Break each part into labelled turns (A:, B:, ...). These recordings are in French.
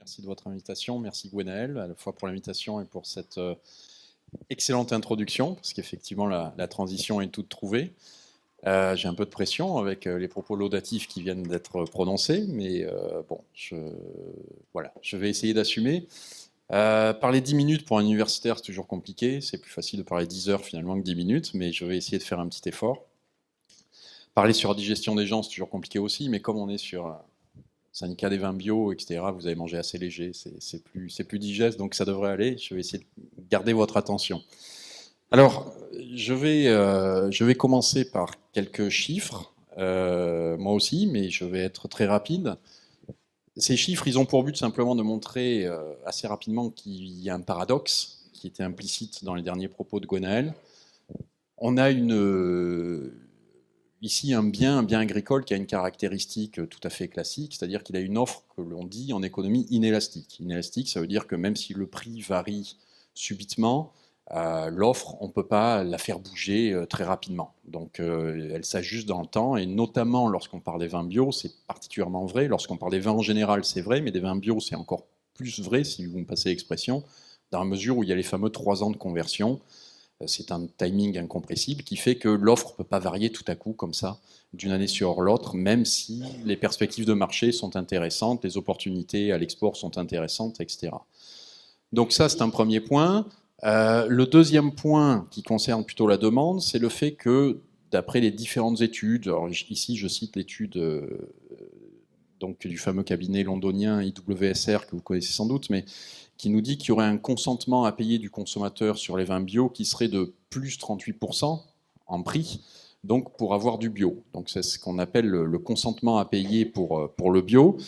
A: Merci de votre invitation. Merci Gwenaëlle, à la fois pour l'invitation et pour cette excellente introduction, parce qu'effectivement, la transition est toute trouvée. J'ai un peu de pression avec les propos laudatifs qui viennent d'être prononcés, mais bon, voilà, je vais essayer d'assumer. Parler 10 minutes pour un universitaire, c'est toujours compliqué. C'est plus facile de parler 10 heures finalement que 10 minutes, mais je vais essayer de faire un petit effort. Parler sur la digestion des gens, c'est toujours compliqué aussi, mais comme on est sur syndicat des vins bio, etc., vous avez mangé assez léger, c'est plus digeste, donc ça devrait aller. Je vais essayer de garder votre attention. Alors, je vais commencer par quelques chiffres, moi aussi, mais je vais être très rapide. Ces chiffres, ils ont pour but simplement de montrer assez rapidement qu'il y a un paradoxe qui était implicite dans les derniers propos de Gwenaëlle. On a ici un bien agricole qui a une caractéristique tout à fait classique, c'est-à-dire qu'il a une offre que l'on dit en économie inélastique. Inélastique, ça veut dire que même si le prix varie subitement, l'offre, on ne peut pas la faire bouger très rapidement. Donc elle s'ajuste dans le temps, et notamment lorsqu'on parle des vins bio, c'est particulièrement vrai. Lorsqu'on parle des vins en général, c'est vrai, mais des vins bio, c'est encore plus vrai, si vous me passez l'expression, dans la mesure où il y a les fameux 3 ans de conversion. C'est un timing incompressible qui fait que l'offre ne peut pas varier tout à coup comme ça, d'une année sur l'autre, même si les perspectives de marché sont intéressantes, les opportunités à l'export sont intéressantes, etc. Donc ça, c'est un premier point. Le deuxième point qui concerne plutôt la demande, c'est le fait que, d'après les différentes études, alors ici je cite l'étude donc, du fameux cabinet londonien IWSR que vous connaissez sans doute, mais qui nous dit qu'il y aurait un consentement à payer du consommateur sur les vins bio qui serait de plus 38% en prix, donc pour avoir du bio. Donc c'est ce qu'on appelle le consentement à payer pour le bio.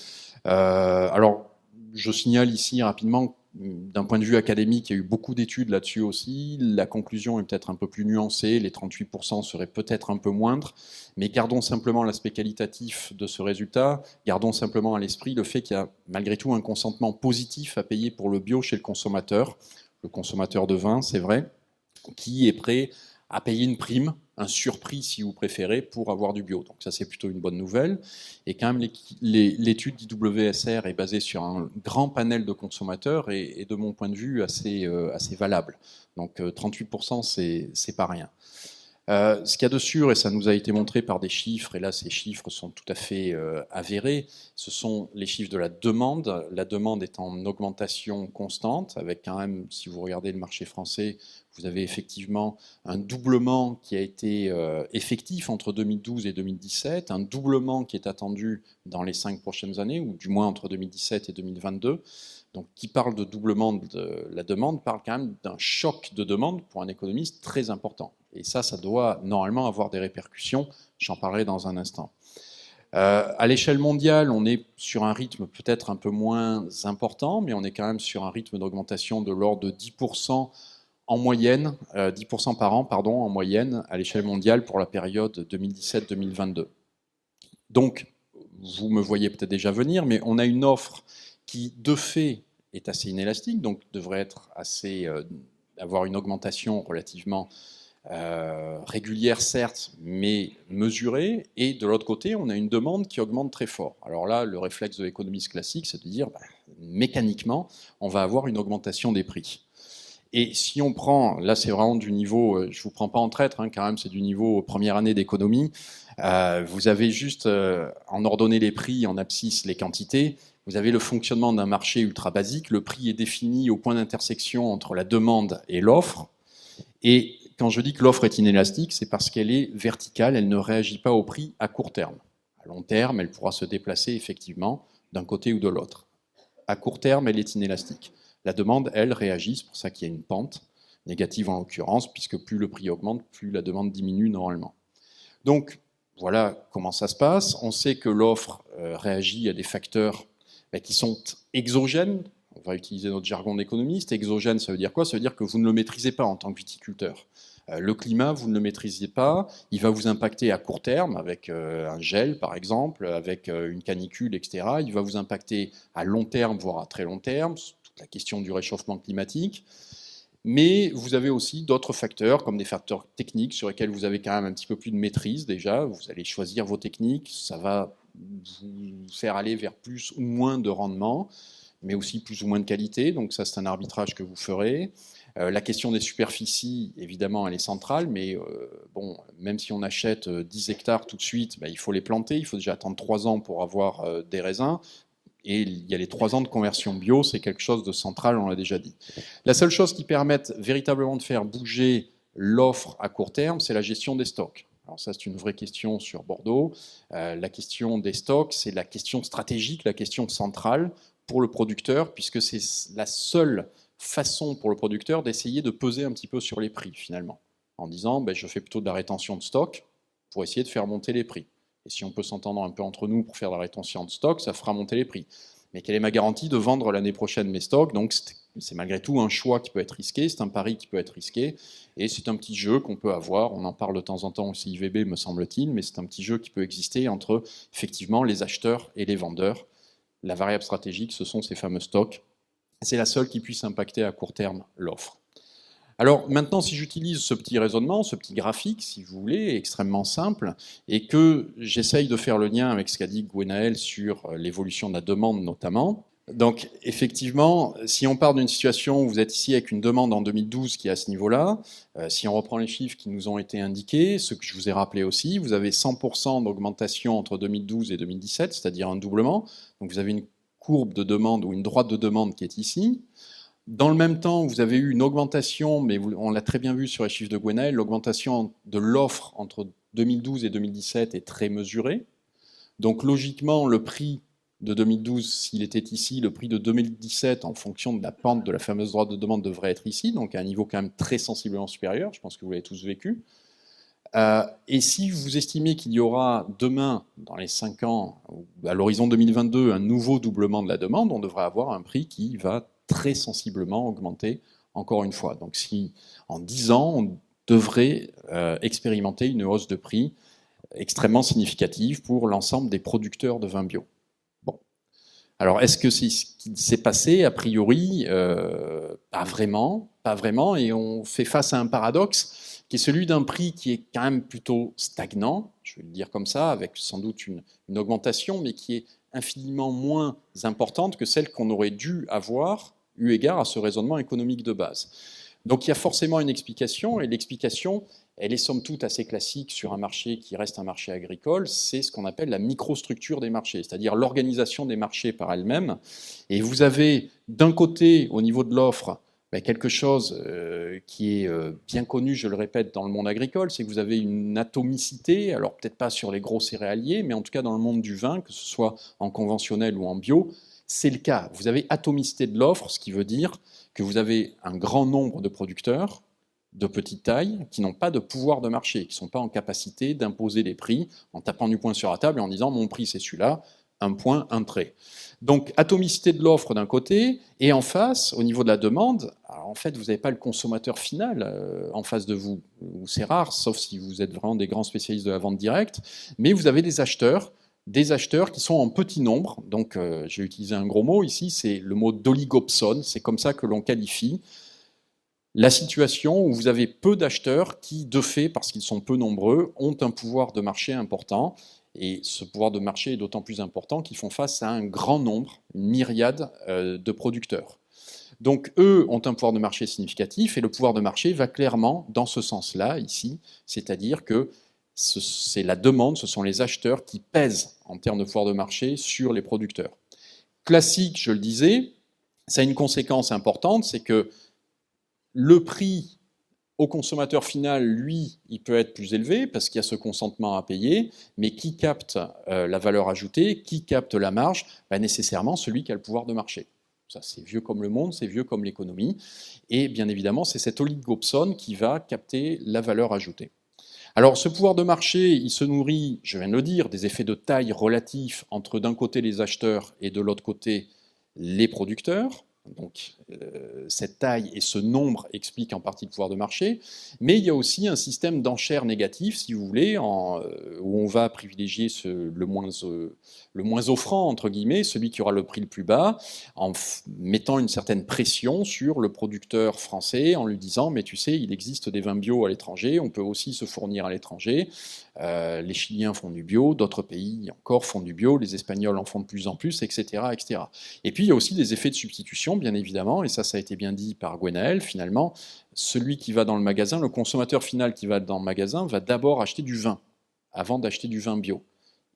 A: Alors, je signale ici rapidement, d'un point de vue académique, il y a eu beaucoup d'études là-dessus aussi. La conclusion est peut-être un peu plus nuancée. Les 38% seraient peut-être un peu moindres. Mais gardons simplement l'aspect qualitatif de ce résultat. Gardons simplement à l'esprit le fait qu'il y a malgré tout un consentement positif à payer pour le bio chez le consommateur de vin, c'est vrai, qui est prêt à payer une prime, un surprix si vous préférez, pour avoir du bio. Donc ça, c'est plutôt une bonne nouvelle. Et quand même, l'étude d'IWSR est basée sur un grand panel de consommateurs et de mon point de vue assez valable. Donc 38%, c'est pas rien. Ce qu'il y a de sûr, et ça nous a été montré par des chiffres, et là ces chiffres sont tout à fait avérés, ce sont les chiffres de la demande. La demande est en augmentation constante, avec quand même, si vous regardez le marché français, vous avez effectivement un doublement qui a été effectif entre 2012 et 2017, un doublement qui est attendu dans les 5 prochaines années, ou du moins entre 2017 et 2022. Donc, qui parle de doublement de la demande parle quand même d'un choc de demande pour un économiste très important. Et ça doit normalement avoir des répercussions. J'en parlerai dans un instant. À l'échelle mondiale, on est sur un rythme peut-être un peu moins important, mais on est quand même sur un rythme d'augmentation de l'ordre de 10% en moyenne, 10% par an, pardon, en moyenne, à l'échelle mondiale pour la période 2017-2022. Donc, vous me voyez peut-être déjà venir, mais on a une offre qui, de fait, est assez inélastique, donc devrait être avoir une augmentation relativement régulière, certes, mais mesurée. Et de l'autre côté, on a une demande qui augmente très fort. Alors là, le réflexe de l'économiste classique, c'est de dire, mécaniquement, on va avoir une augmentation des prix. Et si on prend, là c'est vraiment du niveau, je ne vous prends pas en traître, hein, quand même, c'est du niveau première année d'économie, vous avez juste, en ordonnée les prix, en abscisse les quantités, vous avez le fonctionnement d'un marché ultra basique, le prix est défini au point d'intersection entre la demande et l'offre, et quand je dis que l'offre est inélastique, c'est parce qu'elle est verticale, elle ne réagit pas au prix à court terme. À long terme, elle pourra se déplacer effectivement d'un côté ou de l'autre. À court terme, elle est inélastique. La demande, elle, réagit, c'est pour ça qu'il y a une pente, négative en l'occurrence, puisque plus le prix augmente, plus la demande diminue normalement. Donc, voilà comment ça se passe. On sait que l'offre réagit à des facteurs qui sont exogènes. On va utiliser notre jargon d'économiste. Exogène, ça veut dire quoi? Ça veut dire que vous ne le maîtrisez pas en tant que viticulteur. Le climat, vous ne le maîtrisez pas. Il va vous impacter à court terme, avec un gel, par exemple, avec une canicule, etc. Il va vous impacter à long terme, voire à très long terme, toute la question du réchauffement climatique. Mais vous avez aussi d'autres facteurs, comme des facteurs techniques sur lesquels vous avez quand même un petit peu plus de maîtrise déjà. Vous allez choisir vos techniques, ça va vous faire aller vers plus ou moins de rendement. mais aussi plus ou moins de qualité, donc ça c'est un arbitrage que vous ferez. La question des superficies, évidemment, elle est centrale, mais bon, même si on achète 10 hectares tout de suite, il faut les planter, il faut déjà attendre 3 ans pour avoir des raisins, et il y a les 3 ans de conversion bio, c'est quelque chose de central, on l'a déjà dit. La seule chose qui permette véritablement de faire bouger l'offre à court terme, c'est la gestion des stocks. Alors ça, c'est une vraie question sur Bordeaux. La question des stocks, c'est la question stratégique, la question centrale pour le producteur, puisque c'est la seule façon pour le producteur d'essayer de peser un petit peu sur les prix, finalement, en disant je fais plutôt de la rétention de stock pour essayer de faire monter les prix. Et si on peut s'entendre un peu entre nous pour faire de la rétention de stock, ça fera monter les prix. Mais quelle est ma garantie de vendre l'année prochaine mes stocks? Donc c'est malgré tout un choix qui peut être risqué, c'est un pari qui peut être risqué, et c'est un petit jeu qu'on peut avoir, on en parle de temps en temps au CIVB me semble-t-il, mais c'est un petit jeu qui peut exister entre effectivement les acheteurs et les vendeurs. La variable stratégique, ce sont ces fameux stocks. C'est la seule qui puisse impacter à court terme l'offre. Alors maintenant, si j'utilise ce petit raisonnement, ce petit graphique, si vous voulez, extrêmement simple, et que j'essaye de faire le lien avec ce qu'a dit Gwenaël sur l'évolution de la demande notamment, donc effectivement, si on part d'une situation où vous êtes ici avec une demande en 2012 qui est à ce niveau-là, si on reprend les chiffres qui nous ont été indiqués, ce que je vous ai rappelé aussi, vous avez 100% d'augmentation entre 2012 et 2017, c'est-à-dire un doublement, donc vous avez une courbe de demande ou une droite de demande qui est ici. Dans le même temps, vous avez eu une augmentation, mais on l'a très bien vu sur les chiffres de Gwenaël, l'augmentation de l'offre entre 2012 et 2017 est très mesurée. Donc logiquement, le prix de 2012, s'il était ici, le prix de 2017, en fonction de la pente de la fameuse droite de demande, devrait être ici, donc à un niveau quand même très sensiblement supérieur, je pense que vous l'avez tous vécu. Et si vous estimez qu'il y aura demain, dans les 5 ans, à l'horizon 2022, un nouveau doublement de la demande, on devrait avoir un prix qui va très sensiblement augmenter encore une fois. Donc si en 10 ans, on devrait expérimenter une hausse de prix extrêmement significative pour l'ensemble des producteurs de vins bio. Bon. Alors est-ce que c'est ce qui s'est passé? A priori, pas vraiment, et on fait face à un paradoxe qui est celui d'un prix qui est quand même plutôt stagnant, je vais le dire comme ça, avec sans doute une augmentation, mais qui est infiniment moins importante que celle qu'on aurait dû avoir, eu égard à ce raisonnement économique de base. Donc il y a forcément une explication, et l'explication, elle est somme toute assez classique sur un marché qui reste un marché agricole, c'est ce qu'on appelle la microstructure des marchés, c'est-à-dire l'organisation des marchés par elle-même. Et vous avez d'un côté, au niveau de l'offre, quelque chose qui est bien connu, je le répète, dans le monde agricole, c'est que vous avez une atomicité, alors peut-être pas sur les gros céréaliers, mais en tout cas dans le monde du vin, que ce soit en conventionnel ou en bio, c'est le cas. Vous avez atomicité de l'offre, ce qui veut dire que vous avez un grand nombre de producteurs de petite taille qui n'ont pas de pouvoir de marché, qui ne sont pas en capacité d'imposer des prix en tapant du poing sur la table et en disant mon prix c'est celui-là, un point, un trait. Donc atomicité de l'offre d'un côté, et en face, au niveau de la demande, alors en fait vous n'avez pas le consommateur final en face de vous, ou c'est rare, sauf si vous êtes vraiment des grands spécialistes de la vente directe, mais vous avez des acheteurs qui sont en petit nombre, donc j'ai utilisé un gros mot ici, c'est le mot d'oligopsone, c'est comme ça que l'on qualifie la situation où vous avez peu d'acheteurs qui, de fait, parce qu'ils sont peu nombreux, ont un pouvoir de marché important. Et ce pouvoir de marché est d'autant plus important qu'ils font face à un grand nombre, une myriade de producteurs. Donc eux ont un pouvoir de marché significatif et le pouvoir de marché va clairement dans ce sens-là, ici, c'est-à-dire que c'est la demande, ce sont les acheteurs qui pèsent en termes de pouvoir de marché sur les producteurs. Classique, je le disais, ça a une conséquence importante, c'est que le prix au consommateur final, lui, il peut être plus élevé parce qu'il y a ce consentement à payer, mais qui capte la valeur ajoutée, qui capte la marge, nécessairement celui qui a le pouvoir de marché. Ça, c'est vieux comme le monde, c'est vieux comme l'économie. Et bien évidemment, c'est cet oligopsone qui va capter la valeur ajoutée. Alors, ce pouvoir de marché, il se nourrit, je viens de le dire, des effets de taille relatifs entre d'un côté les acheteurs et de l'autre côté les producteurs. Donc, cette taille et ce nombre expliquent en partie le pouvoir de marché, mais il y a aussi un système d'enchères négatif, si vous voulez, où on va privilégier le moins offrant, entre guillemets, celui qui aura le prix le plus bas, en mettant une certaine pression sur le producteur français, en lui disant « mais tu sais, il existe des vins bio à l'étranger, on peut aussi se fournir à l'étranger, Les Chiliens font du bio, d'autres pays encore font du bio, les Espagnols en font de plus en plus, etc., etc. Et puis il y a aussi des effets de substitution, bien évidemment, et ça a été bien dit par Gwenaël, finalement, celui qui va dans le magasin, le consommateur final qui va dans le magasin, va d'abord acheter du vin, avant d'acheter du vin bio.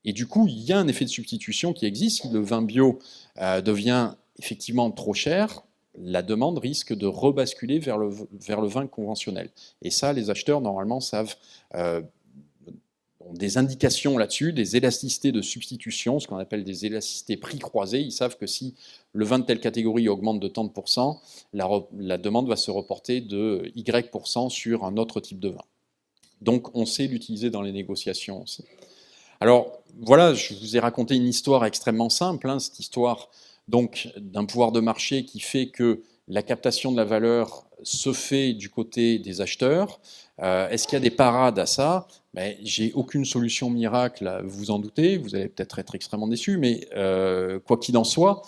A: Et du coup, il y a un effet de substitution qui existe. Si le vin bio devient effectivement trop cher, la demande risque de rebasculer vers le vin conventionnel. Et ça, les acheteurs, normalement, savent, ont des indications là-dessus, des élasticités de substitution, ce qu'on appelle des élasticités prix croisés. Ils savent que si le vin de telle catégorie augmente de tant de pourcents, la demande va se reporter de Y% sur un autre type de vin. Donc, on sait l'utiliser dans les négociations aussi. Alors, voilà, je vous ai raconté une histoire extrêmement simple, hein, cette histoire donc d'un pouvoir de marché qui fait que la captation de la valeur se fait du côté des acheteurs. Est-ce qu'il y a des parades à ça? Ben, j'ai aucune solution miracle, vous en doutez, vous allez peut-être être extrêmement déçus, mais quoi qu'il en soit,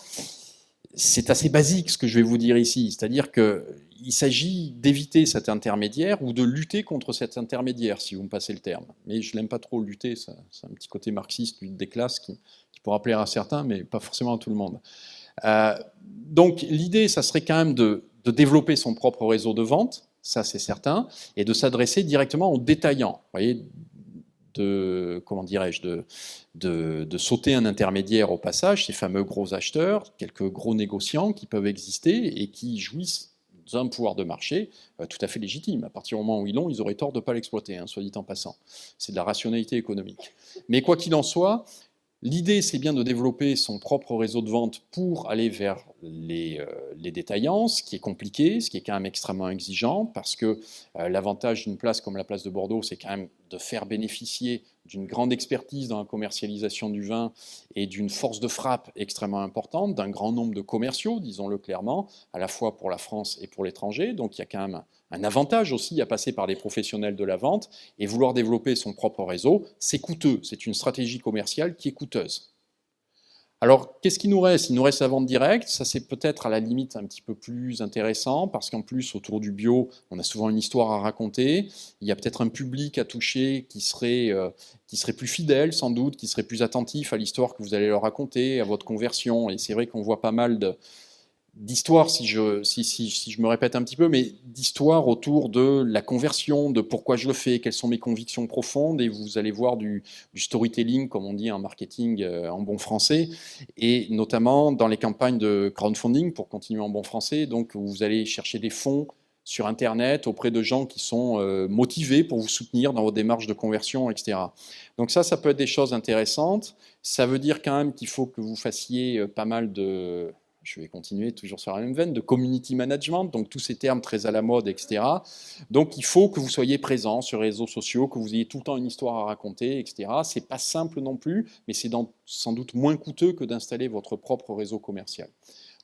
A: c'est assez basique ce que je vais vous dire ici, c'est-à-dire qu'il s'agit d'éviter cet intermédiaire ou de lutter contre cet intermédiaire, si vous me passez le terme. Mais je n'aime pas trop lutter, c'est un petit côté marxiste, lutte des classes, qui pourra plaire à certains, mais pas forcément à tout le monde. Donc l'idée, ça serait quand même de développer son propre réseau de vente, ça c'est certain, et de s'adresser directement aux détaillants. Vous voyez, comment dirais-je, de sauter un intermédiaire au passage, ces fameux gros acheteurs, quelques gros négociants qui peuvent exister et qui jouissent d'un pouvoir de marché tout à fait légitime. À partir du moment où ils l'ont, ils auraient tort de ne pas l'exploiter, hein, soit dit en passant. C'est de la rationalité économique. Mais quoi qu'il en soit, l'idée, c'est bien de développer son propre réseau de vente pour aller vers les détaillants, ce qui est compliqué, ce qui est quand même extrêmement exigeant, parce que l'avantage d'une place comme la place de Bordeaux, c'est quand même de faire bénéficier d'une grande expertise dans la commercialisation du vin et d'une force de frappe extrêmement importante, d'un grand nombre de commerciaux, disons-le clairement, à la fois pour la France et pour l'étranger. Donc il y a quand même un avantage aussi à passer par des professionnels de la vente, et vouloir développer son propre réseau, c'est coûteux, c'est une stratégie commerciale qui est coûteuse. Alors, qu'est-ce qui nous reste? Il nous reste la vente directe, ça c'est peut-être à la limite un petit peu plus intéressant, parce qu'en plus, autour du bio, on a souvent une histoire à raconter, il y a peut-être un public à toucher qui serait plus fidèle sans doute, qui serait plus attentif à l'histoire que vous allez leur raconter, à votre conversion, et c'est vrai qu'on voit pas mal d'histoire, si je me répète un petit peu, mais d'histoire autour de la conversion, de pourquoi je le fais, quelles sont mes convictions profondes, et vous allez voir du storytelling, comme on dit en marketing en bon français, et notamment dans les campagnes de crowdfunding, pour continuer en bon français, donc vous allez chercher des fonds sur Internet auprès de gens qui sont motivés pour vous soutenir dans vos démarches de conversion, etc. Donc ça peut être des choses intéressantes. Ça veut dire quand même qu'il faut que vous fassiez pas mal de... Je vais continuer toujours sur la même veine, de community management, donc tous ces termes très à la mode, etc. Donc il faut que vous soyez présent sur les réseaux sociaux, que vous ayez tout le temps une histoire à raconter, etc. C'est pas simple non plus, mais c'est sans doute moins coûteux que d'installer votre propre réseau commercial.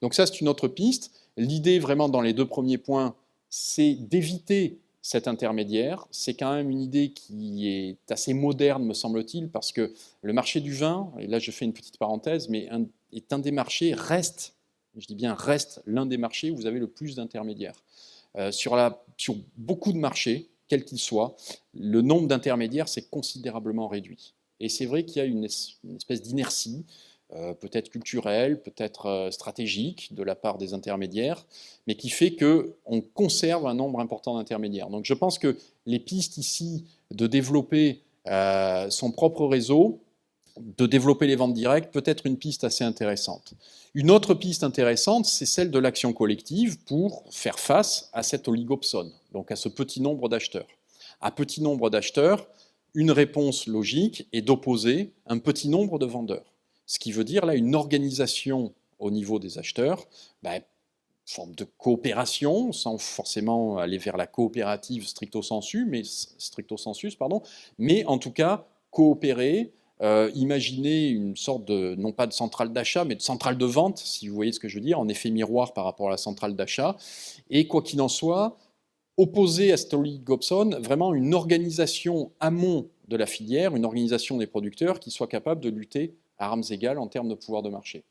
A: Donc ça, c'est une autre piste. L'idée vraiment dans les deux premiers points, c'est d'éviter cet intermédiaire. C'est quand même une idée qui est assez moderne, me semble-t-il, parce que le marché du vin, et là je fais une petite parenthèse, mais est un des marchés, je dis bien reste l'un des marchés où vous avez le plus d'intermédiaires. Sur beaucoup de marchés, quels qu'ils soient, le nombre d'intermédiaires s'est considérablement réduit. Et c'est vrai qu'il y a une espèce d'inertie, peut-être culturelle, peut-être stratégique de la part des intermédiaires, mais qui fait qu'on conserve un nombre important d'intermédiaires. Donc je pense que les pistes ici de développer son propre réseau, de développer les ventes directes, peut être une piste assez intéressante. Une autre piste intéressante, c'est celle de l'action collective pour faire face à cet oligopsone, donc à ce petit nombre d'acheteurs. À petit nombre d'acheteurs, une réponse logique est d'opposer un petit nombre de vendeurs. Ce qui veut dire là une organisation au niveau des acheteurs, forme de coopération, sans forcément aller vers la coopérative stricto sensu, mais en tout cas coopérer, imaginez une sorte de, non pas de centrale d'achat, mais de centrale de vente, si vous voyez ce que je veux dire, en effet miroir par rapport à la centrale d'achat, et quoi qu'il en soit, opposer à cet oligopsone vraiment une organisation amont de la filière, une organisation des producteurs qui soit capable de lutter à armes égales en termes de pouvoir de marché.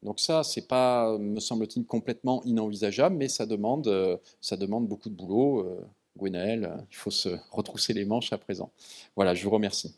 A: Donc ça, c'est pas, me semble-t-il, complètement inenvisageable, mais ça demande beaucoup de boulot. Gwenaël, il faut se retrousser les manches à présent. Voilà, je vous remercie.